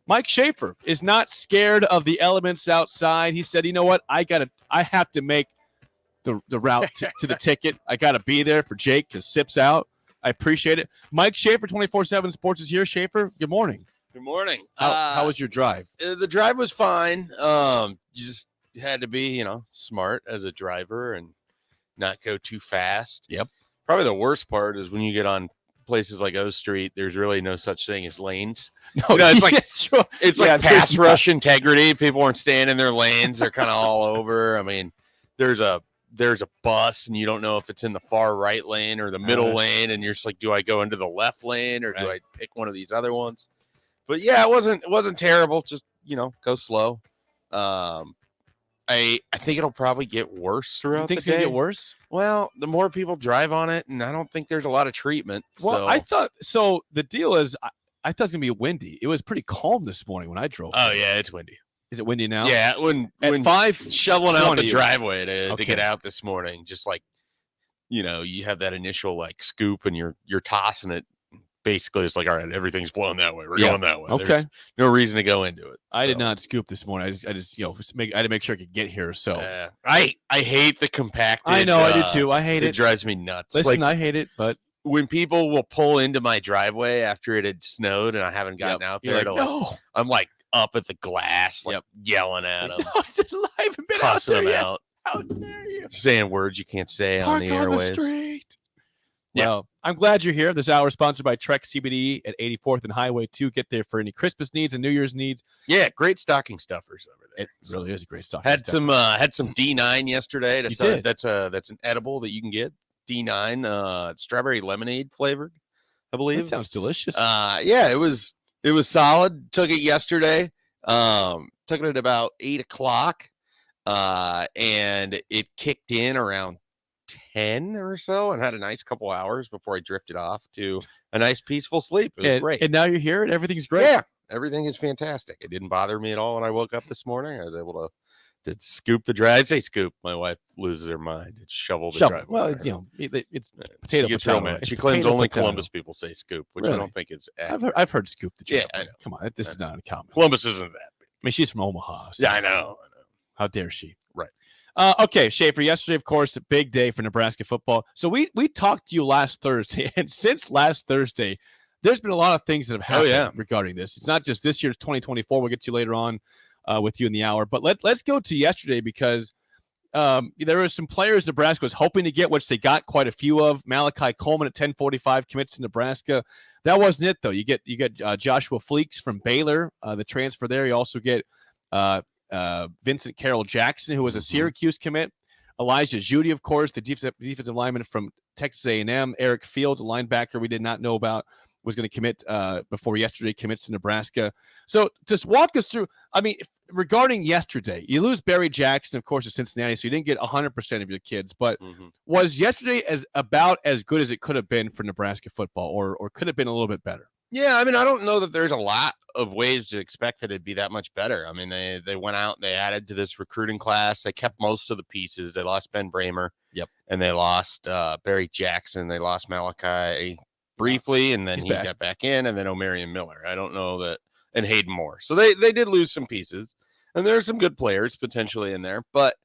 Mike Schaefer is not scared of the elements outside. He said, you know what? I have to make the route to the ticket. I got to be there for Jake because Sip's out. I appreciate it. Mike Schaefer, 24/7 Sports is here. Schaefer, good morning. Good morning. How was your drive? The drive was fine. You just had to be, smart as a driver and not go too fast. Yep. Probably the worst part is when you get on places like O Street, there's really no such thing as lanes. No, it's like sure. It's like pass rush integrity. People aren't staying in their lanes. They're kind of all over. I mean, there's a bus and you don't know if it's in the far right lane or the middle lane, and you're just like, do I go into the left lane or do I pick one of these other ones? But yeah, it wasn't terrible. Just go slow. I think it'll probably get worse throughout the day. It's gonna get worse? Well, the more people drive on it, and I don't think there's a lot of treatment. Well, I thought so. The deal is, I thought it was gonna be windy. It was pretty calm this morning when I drove. Oh yeah, it's windy. Is it windy now? Yeah, when 5 shoveling out the driveway to get out this morning, just like you have that initial like scoop, and you're tossing it. Basically, it's like, all right, everything's blowing that way. We're going that way. Okay. There's no reason to go into it. I did not scoop this morning. I just I had to make sure I could get here. So I hate the compacted. I know, I do too. I hate it. It drives me nuts. Listen, I hate it, but when people will pull into my driveway after it had snowed and I haven't gotten out there, I'm like up at the glass, like yelling at them, I haven't been cussing them yet. out. How dare you? Saying words you can't say Park on the airwaves. the street. Yeah. Well, I'm glad you're here. This hour is sponsored by Trek CBD at 84th and Highway 2. Get there for any Christmas needs and New Year's needs. Yeah, great stocking stuffers over there. It really is a great stocking stuffer. Had some D9 yesterday. That's an edible that you can get. D9 strawberry lemonade flavored, I believe. That sounds delicious. Yeah, it was solid. Took it yesterday. Took it at about 8:00. And it kicked in around 10 or so and had a nice couple hours before I drifted off to a nice peaceful sleep. It was great. And now you're here and everything's great. Yeah, everything is fantastic. It didn't bother me at all when I woke up this morning. I was able to scoop the drive. I say scoop. My wife loses her mind. It's shovel the driveway. Well, it's it's potato. She claims only Columbus people say scoop, which I don't think is accurate. I've heard scoop the driveway. Yeah, I know. Come on, this is not uncommon. Columbus isn't that big. I mean, she's from Omaha. So yeah, I know. How dare she? Right. Okay, Schaefer, yesterday, of course, a big day for Nebraska football. So we talked to you last Thursday, and since last Thursday, there's been a lot of things that have happened regarding this. It's not just this year's 2024. We'll get to you later on with you in the hour. But let's go to yesterday because there were some players Nebraska was hoping to get, which they got quite a few of. Malachi Coleman at 10:45 commits to Nebraska. That wasn't it, though. You get Joshua Fleeks from Baylor, the transfer there. You also get Vincent Carroll Jackson, who was a Syracuse commit. Elijah Judy, of course, the defensive lineman from Texas A&M. Eric Fields, a linebacker we did not know about, was going to commit before yesterday, commits to Nebraska. So just walk us through, regarding yesterday, you lose Barry Jackson, of course, to Cincinnati, so you didn't get 100% of your kids, but was yesterday about as good as it could have been for Nebraska football, or could have been a little bit better? Yeah, I don't know that there's a lot of ways to expect that it'd be that much better. They went out and they added to this recruiting class. They kept most of the pieces. They lost Ben Bramer. Yep. And they lost Barry Jackson. They lost Malachi briefly, and then he got back in, and then O'Marion Miller. I don't know that, and Hayden Moore. So they did lose some pieces, and there are some good players potentially in there, but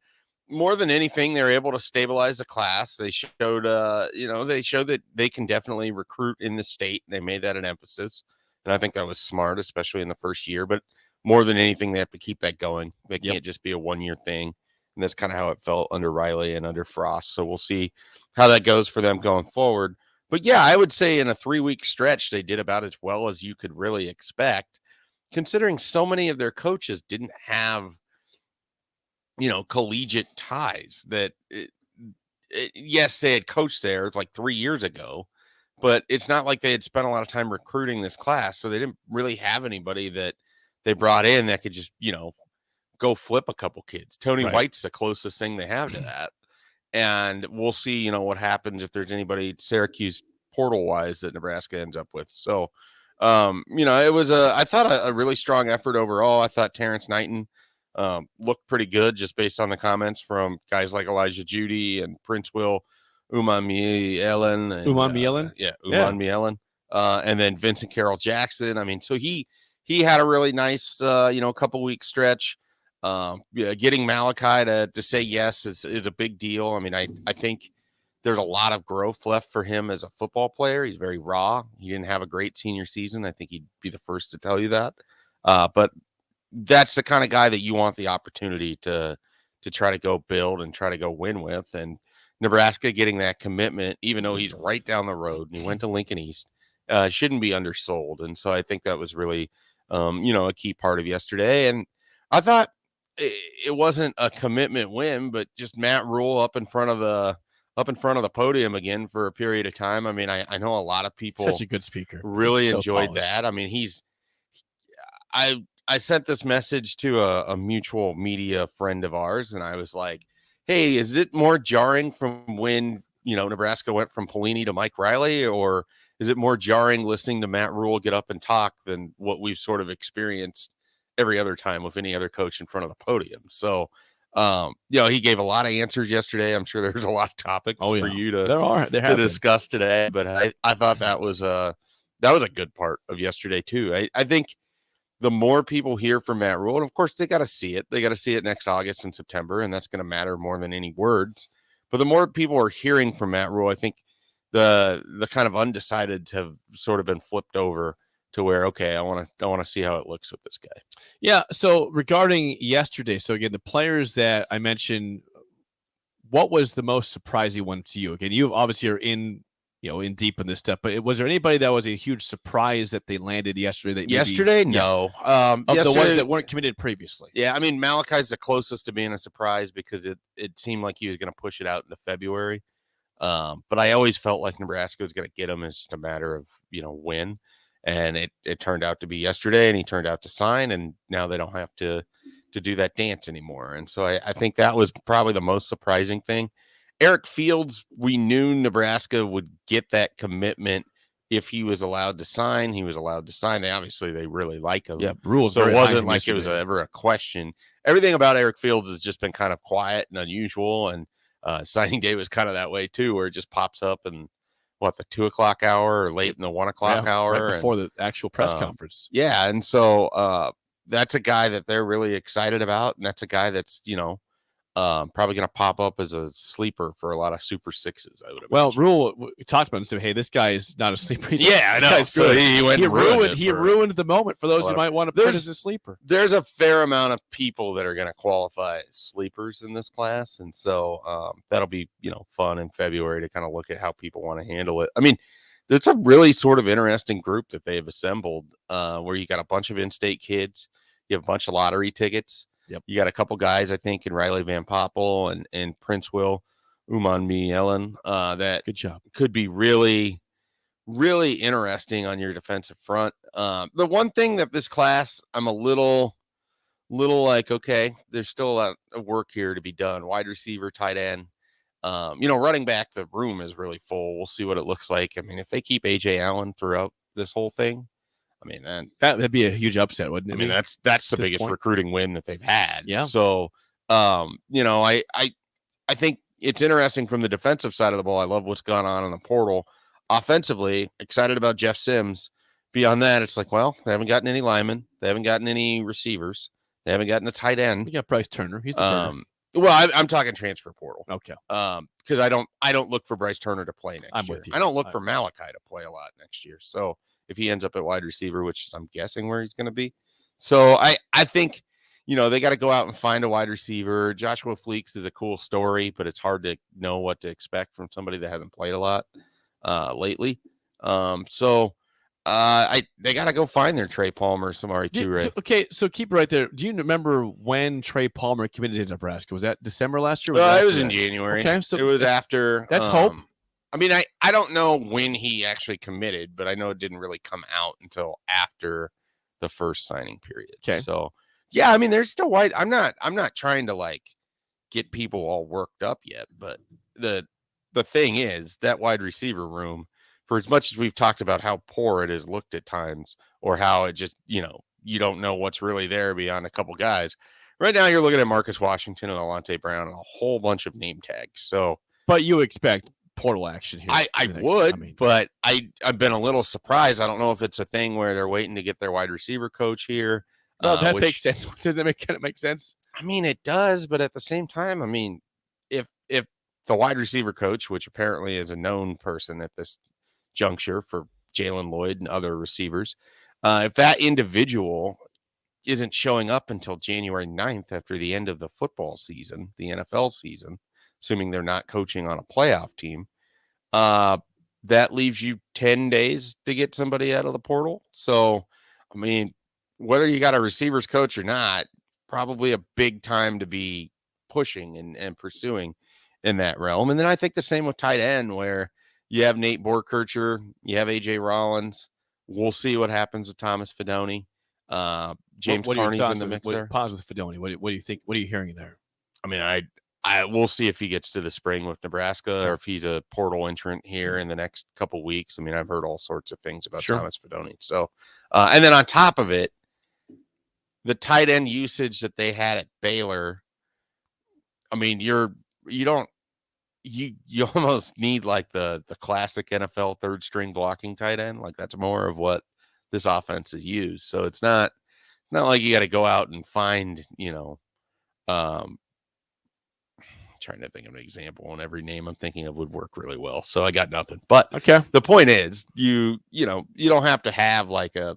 more than anything, they're able to stabilize the class. They showed, that they can definitely recruit in the state. They made that an emphasis, and I think that was smart, especially in the first year. But more than anything, they have to keep that going. They can't just be a one-year thing, and that's kind of how it felt under Riley and under Frost. So we'll see how that goes for them going forward. But yeah, I would say in a 3-week stretch, they did about as well as you could really expect, considering so many of their coaches didn't have collegiate ties. That yes, they had coached there like 3 years ago, but it's not like they had spent a lot of time recruiting this class. So they didn't really have anybody that they brought in that could just, go flip a couple kids. Tony White's the closest thing they have to that. And we'll see, what happens if there's anybody Syracuse portal wise that Nebraska ends up with. So, it was I thought a really strong effort overall. I thought Terrence Knighton looked pretty good just based on the comments from guys like Elijah Judy and Prince Will Uman-Mielen. Uman-Mielen? Uman-Mielen. And then Vincent Carroll Jackson. So he he had a really nice, couple week stretch. Getting Malachi to say yes is a big deal. I mean, I think there's a lot of growth left for him as a football player. He's very raw. He didn't have a great senior season. I think he'd be the first to tell you that. But that's the kind of guy that you want the opportunity to try to go build and try to go win with. And Nebraska getting that commitment, even though he's right down the road and he went to Lincoln East, shouldn't be undersold. And so I think that was really, a key part of yesterday. And I thought it wasn't a commitment win, but just Matt Rule up in front of the podium again for a period of time. I mean, I know a lot of people, such a good speaker, really enjoyed that. I mean, I sent this message to a mutual media friend of ours, and I was like, hey, is it more jarring from when, Nebraska went from Pelini to Mike Riley, or is it more jarring listening to Matt Rule get up and talk than what we've sort of experienced every other time with any other coach in front of the podium? So, he gave a lot of answers yesterday. I'm sure there's a lot of topics for you to discuss today, but I thought that was a good part of yesterday too. I think the more people hear from Matt Rule, and of course they got to see it. They got to see it next August and September, and that's going to matter more than any words. But the more people are hearing from Matt Rule, I think the kind of undecideds have sort of been flipped over to where, okay, I want to see how it looks with this guy. Yeah. So regarding yesterday, so again, the players that I mentioned, what was the most surprising one to you? Again, you obviously are in deep in this stuff, but was there anybody that was a huge surprise that they landed yesterday? No. The ones that weren't committed previously. Yeah, I mean, Malachi's the closest to being a surprise because it seemed like he was going to push it out into February. But I always felt like Nebraska was going to get him. It's just a matter of, when. And it turned out to be yesterday, and he turned out to sign, and now they don't have to do that dance anymore. And so I think that was probably the most surprising thing. Eric Fields, we knew Nebraska would get that commitment if he was allowed to sign. He was allowed to sign. They really like him. Yeah, rules. So it wasn't like it was ever a question. Everything about Eric Fields has just been kind of quiet and unusual. And signing day was kind of that way too, where it just pops up in the 2:00 hour or late in the 1:00 hour, right before the actual press conference. Yeah, and so that's a guy that they're really excited about, and that's a guy that's probably going to pop up as a sleeper for a lot of Super Sixes, I would imagine. Well, Rule talked about it and said, hey, this guy is not a sleeper. I know. So he ruined the moment for those who might want to put as a sleeper. There's a fair amount of people that are going to qualify as sleepers in this class. And so that'll be, fun in February to kind of look at how people want to handle it. I mean, it's a really sort of interesting group that they've assembled where you got a bunch of in-state kids. You have a bunch of lottery tickets. Yep. You got a couple guys, I think, in Riley Van Poppel and Prince Will Umanmi Ellen that good job could be really, really interesting on your defensive front. The one thing that this class, I'm a little like, okay, there's still a lot of work here to be done. Wide receiver, tight end. Running back, the room is really full. We'll see what it looks like. I mean, if they keep A.J. Allen throughout this whole thing, I mean, that'd be a huge upset, wouldn't it? I mean, that's the biggest recruiting win that they've had. Yeah. So, I think it's interesting from the defensive side of the ball. I love what's gone on in the portal. Offensively, excited about Jeff Sims. Beyond that, it's like, well, they haven't gotten any linemen. They haven't gotten any receivers. They haven't gotten a tight end. We got Bryce Turner. He's the Turner. Well, I'm talking transfer portal. Okay. Because I don't look for Bryce Turner to play next year. With you. I don't look for Malachi to play a lot next year. So if he ends up at wide receiver, which I'm guessing where he's going to be. So I think, they got to go out and find a wide receiver. Joshua Fleeks is a cool story, but it's hard to know what to expect from somebody that hasn't played a lot lately. They got to go find their Trey Palmer, Samari Toure. Okay, so keep it right there. Do you remember when Trey Palmer committed to Nebraska? Was that December last year? It was in January. Okay, so it was after. That's hope. I mean, I don't know when he actually committed, but I know it didn't really come out until after the first signing period. Okay. So, yeah, I mean, there's still wide. I'm not trying to get people all worked up yet, but the thing is that wide receiver room, for as much as we've talked about how poor it is looked at times, or how it just, you don't know what's really there beyond a couple guys. Right now, you're looking at Marcus Washington and Alante Brown and a whole bunch of name tags. So, but you expect portal action here. But I've been a little surprised. I don't know if it's a thing where they're waiting to get their wide receiver coach here. No, that makes sense. Does that make sense? I mean, it does, but at the same time, I mean, if the wide receiver coach, which apparently is a known person at this juncture for Jalen Lloyd and other receivers, if that individual isn't showing up until January 9th after the end of the football season, the NFL season, assuming they're not coaching on a playoff team, that leaves you 10 days to get somebody out of the portal. So, I mean, whether you got a receivers coach or not, probably a big time to be pushing and pursuing in that realm. And then I think the same with tight end, where you have Nate Borkircher, you have AJ Rollins. We'll see what happens with Thomas Fidone. James Carney's in the mixer. Pause with Fidone. What do you think? What are you hearing there? I mean, I will see if he gets to the spring with Nebraska or if he's a portal entrant here in the next couple weeks. I mean, I've heard all sorts of things about Thomas Fidone. So, and then on top of it, the tight end usage that they had at Baylor. I mean, you almost need like the classic NFL third string blocking tight end. Like that's more of what this offense is used. So it's not like you got to go out and find, trying to think of an example, and every name I'm thinking of would work really well. So I got nothing. But the point is, you don't have to have like a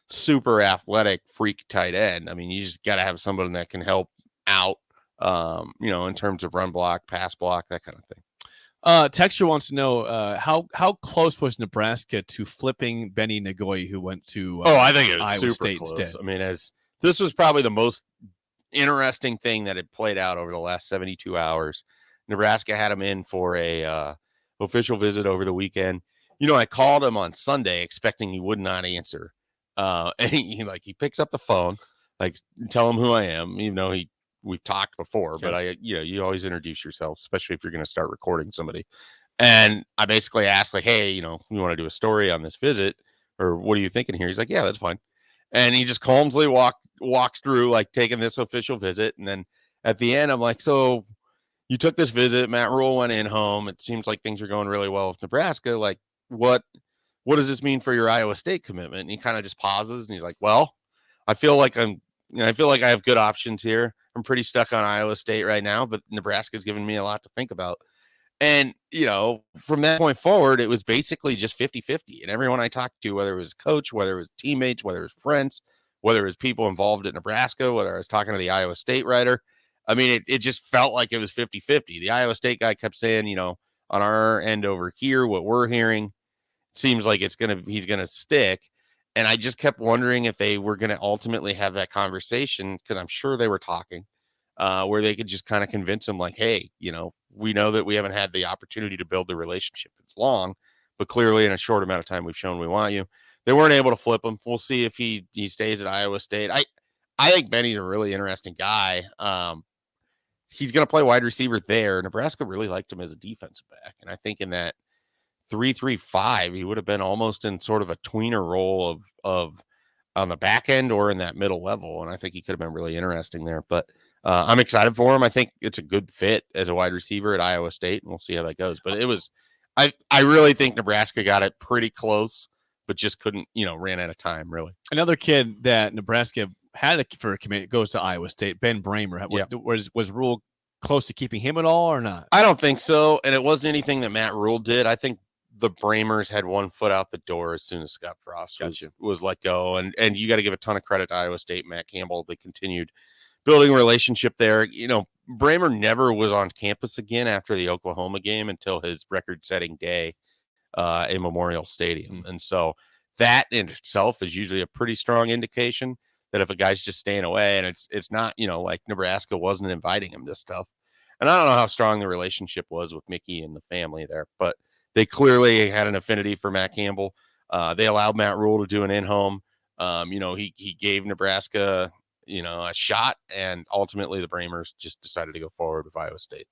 super athletic freak tight end. I mean, you just got to have somebody that can help out, in terms of run block, pass block, that kind of thing. Texture wants to know how close was Nebraska to flipping Benny Nagoye, who went to I think it was Iowa super State close. instead. I mean, this was probably the most interesting thing that had played out over the last 72 hours. Nebraska had him in for a official visit over the weekend. I called him on Sunday expecting he would not answer. And he picks up the phone, tell him who I am, even though we've talked before, but you always introduce yourself, especially if you're going to start recording somebody. And I basically asked hey, you want to do a story on this visit, or what are you thinking here? He's like, yeah, that's fine. And he just calmly walks through taking this official visit. And then at the end, I'm like, so you took this visit, Matt Rule went in home. It seems like things are going really well with Nebraska. What does this mean for your Iowa State commitment? And he kind of just pauses and he's like, well, I feel like I have good options here. I'm pretty stuck on Iowa State right now, but Nebraska's given me a lot to think about. And, from that point forward, it was basically just 50-50. And everyone I talked to, whether it was coach, whether it was teammates, whether it was friends, whether it was people involved at Nebraska, whether I was talking to the Iowa State writer, I mean, it just felt like it was 50-50. The Iowa State guy kept saying, on our end over here, what we're hearing seems like he's going to stick. And I just kept wondering if they were going to ultimately have that conversation, because I'm sure they were talking, where they could just kind of convince him hey, we know that we haven't had the opportunity to build the relationship. It's long, but clearly in a short amount of time, we've shown we want you. They weren't able to flip him. We'll see if he stays at Iowa State. I think Benny's a really interesting guy. He's going to play wide receiver there. Nebraska really liked him as a defensive back. And I think in that 3-3-5, he would have been almost in sort of a tweener role of on the back end or in that middle level. And I think he could have been really interesting there, but I'm excited for him. I think it's a good fit as a wide receiver at Iowa State, and we'll see how that goes. But I really think Nebraska got it pretty close, but just couldn't, ran out of time, really. Another kid that Nebraska had for a commit goes to Iowa State, Ben Bramer. Was Rule close to keeping him at all or not? I don't think so, and it wasn't anything that Matt Rule did. I think the Bramers had one foot out the door as soon as Scott Frost was let go. And you got to give a ton of credit to Iowa State, Matt Campbell. They continued building a relationship there. Bramer never was on campus again after the Oklahoma game until his record-setting day in Memorial Stadium. And so that in itself is usually a pretty strong indication that if a guy's just staying away, and it's not, Nebraska wasn't inviting him to stuff. And I don't know how strong the relationship was with Mickey and the family there, but they clearly had an affinity for Matt Campbell. They allowed Matt Rule to do an in-home. He gave Nebraska, a shot, and ultimately the Bramers just decided to go forward with Iowa State.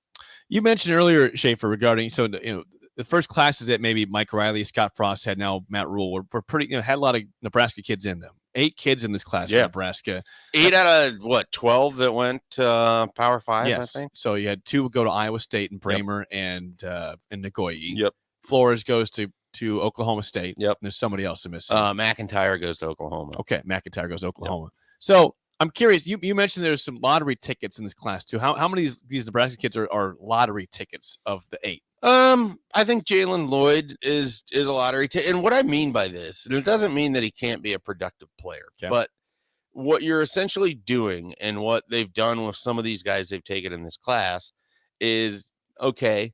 You mentioned earlier, Schaefer, regarding the first classes that maybe Mike Riley, Scott Frost had, now Matt Rule, were pretty, had a lot of Nebraska kids in them. 8 kids in this class for Nebraska. 8 out of 12 that went to Power 5, yes. I think. So you had 2 go to Iowa State and Bramer and Nagoye. Yep. Flores goes to Oklahoma State. Yep. And there's somebody else I'm missing. McIntyre goes to Oklahoma. Okay, McIntyre goes to Oklahoma. Yep. So I'm curious. You mentioned there's some lottery tickets in this class too. How many of these Nebraska kids are lottery tickets of the 8? I think Jalen Lloyd is a lottery ticket. And what I mean by this, it doesn't mean that he can't be a productive player, but what you're essentially doing and what they've done with some of these guys they've taken in this class is, okay,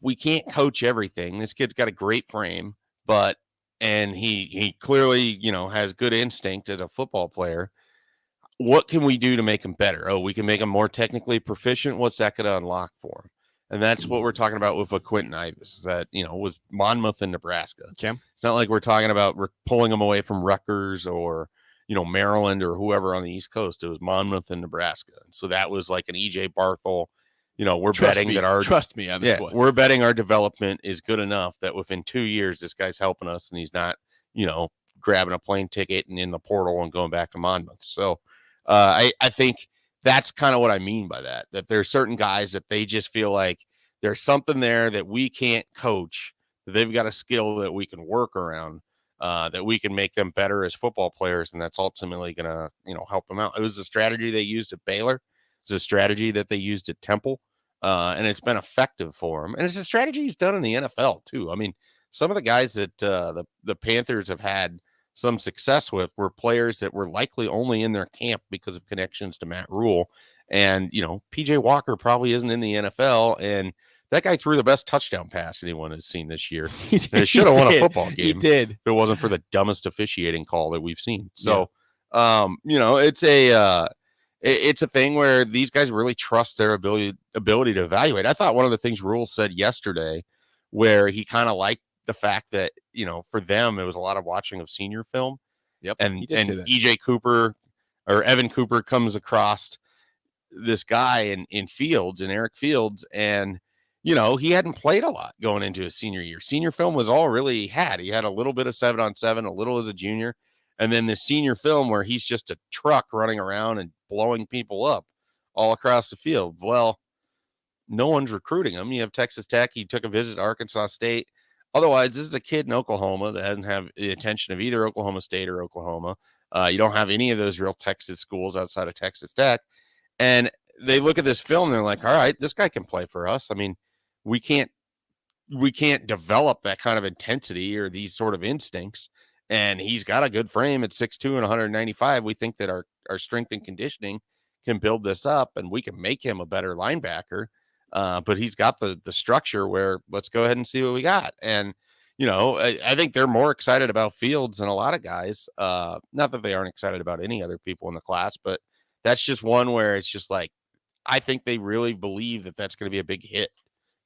we can't coach everything. This kid's got a great frame, and he clearly, has good instinct as a football player. What can we do to make him better? Oh, we can make him more technically proficient. What's that going to unlock for him? And that's what we're talking about with Quentin Ivis, that, was Monmouth in Nebraska. Okay. It's not like we're talking about pulling him away from Rutgers or, Maryland or whoever on the East Coast. It was Monmouth in Nebraska. So that was like an EJ Barthel. We're betting that trust me on this one. We're betting our development is good enough that within 2 years, this guy's helping us and he's not, grabbing a plane ticket and in the portal and going back to Monmouth. So I think that's kind of what I mean by that there's certain guys that they just feel like there's something there that we can't coach, that they've got a skill that we can work around, that we can make them better as football players. And that's ultimately going to, help them out. It was a strategy they used at Baylor. It's a strategy that they used at Temple. And it's been effective for him. And it's a strategy he's done in the NFL too. I mean, some of the guys that the Panthers have had some success with were players that were likely only in their camp because of connections to Matt Rule. And, PJ Walker probably isn't in the NFL. And that guy threw the best touchdown pass anyone has seen this year. He should have won a football game. He did. If it wasn't for the dumbest officiating call that we've seen. So, it's a thing where these guys really trust their ability to evaluate. I thought one of the things Rule said yesterday, where he kind of liked the fact that, for them, it was a lot of watching of senior film. Yep. And EJ Cooper or Evan Cooper comes across this guy in Fields, in Eric Fields. And, he hadn't played a lot going into his senior year. Senior film was all really he had. He had a little bit of 7-on-7, a little as a junior. And then the senior film where he's just a truck running around and blowing people up all across the field. Well, no one's recruiting him. You have Texas Tech. He took a visit to Arkansas State. Otherwise, this is a kid in Oklahoma that doesn't have the attention of either Oklahoma State or Oklahoma. You don't have any of those real Texas schools outside of Texas Tech. And they look at this film and they're like, all right, this guy can play for us. I mean, we can't develop that kind of intensity or these sort of instincts. And he's got a good frame at 6'2" and 195. We think that our strength and conditioning can build this up and we can make him a better linebacker. But he's got the structure where let's go ahead and see what we got. And, I think they're more excited about Fields than a lot of guys. Not that they aren't excited about any other people in the class, but that's just one where it's just like, I think they really believe that that's going to be a big hit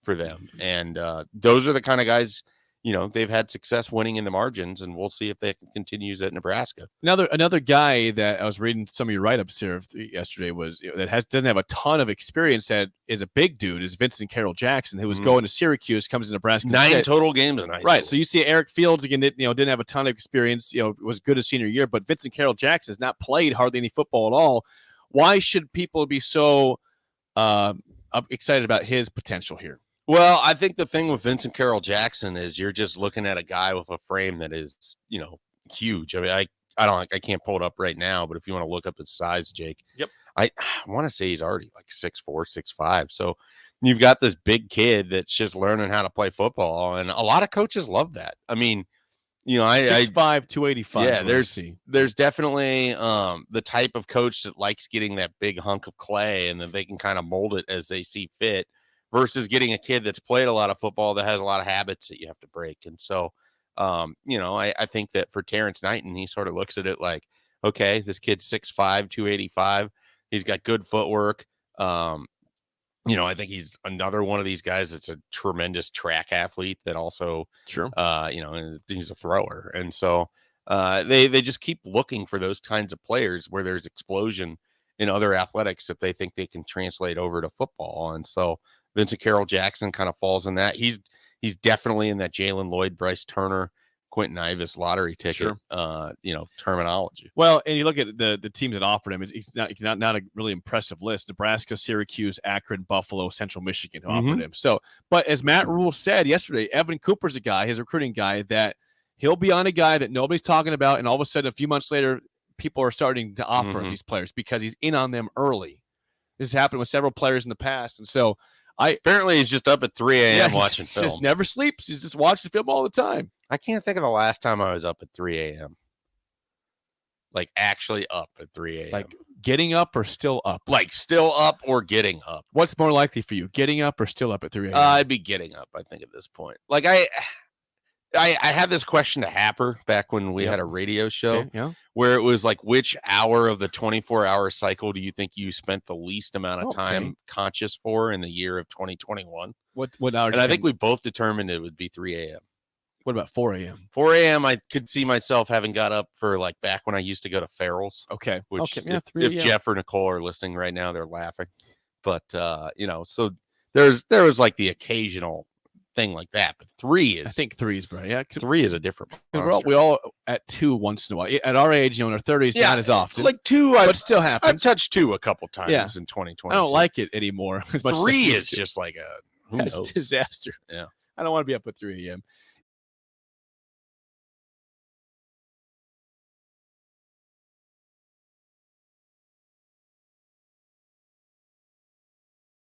for them. And those are the kind of guys, they've had success winning in the margins, and we'll see if they can continue at Nebraska. Another guy that I was reading some of your write-ups here yesterday was doesn't have a ton of experience, that is a big dude, is Vincent Carroll Jackson, who was going to Syracuse, comes to Nebraska. 9 total games in high school. Right. So you see Eric Fields again, didn't have a ton of experience, was good his senior year, but Vincent Carroll Jackson has not played hardly any football at all. Why should people be so excited about his potential here? Well, I think the thing with Vincent Carroll Jackson is you're just looking at a guy with a frame that is, huge. I mean, I can't pull it up right now, but if you want to look up his size, Jake. Yep. I want to say he's already like 6'4", 6'5". So you've got this big kid that's just learning how to play football, and a lot of coaches love that. I mean, 6'5", 285. Yeah, there's definitely the type of coach that likes getting that big hunk of clay and then they can kind of mold it as they see fit, versus getting a kid that's played a lot of football that has a lot of habits that you have to break. And so, I think that for Terrence Knighton, he sort of looks at it like, okay, this kid's 6'5", 285. He's got good footwork. I think he's another one of these guys that's a tremendous track athlete that also, sure, he's a thrower. And so they just keep looking for those kinds of players where there's explosion in other athletics that they think they can translate over to football. And so Vincent Carroll Jackson kind of falls in that. He's definitely in that Jalen Lloyd, Bryce Turner, Quentin Ivis lottery ticket, terminology. Well, and you look at the teams that offered him, it's not a really impressive list. Nebraska, Syracuse, Akron, Buffalo, Central Michigan who offered him. So, but as Matt Rule said yesterday, Evan Cooper's a guy, his recruiting guy, that he'll be on a guy that nobody's talking about, and all of a sudden, a few months later, people are starting to offer these players because he's in on them early. This has happened with several players in the past, and so apparently he's just up at 3 a.m. watching film. He just never sleeps. He's just watching film all the time. I can't think of the last time I was up at 3 a.m. Like actually up at 3 a.m. Like getting up or still up? Like still up or getting up. What's more likely for you, getting up or still up at 3 a.m.? I'd be getting up, I think, at this point. Like I had this question to Happer back when we had a radio show where it was like, which hour of the 24-hour cycle do you think you spent the least amount of time conscious for in the year of 2021? What hour? And I think we both determined it would be 3 a.m. What about 4 a.m.? 4 a.m. I could see myself having got up for like back when I used to go to Farrell's. Okay. Which if Jeff or Nicole are listening right now, they're laughing. But so there was like the occasional thing like that. But 3 is, I think 3 is right. Yeah, 3 is a different. We all at 2 once in a while. At our age, in our 30s, not as often. Like 2, but still happens. I've touched 2 a couple times in 2020. I don't like it anymore. 3 is just like a disaster. Yeah. I don't want to be up at 3 a.m.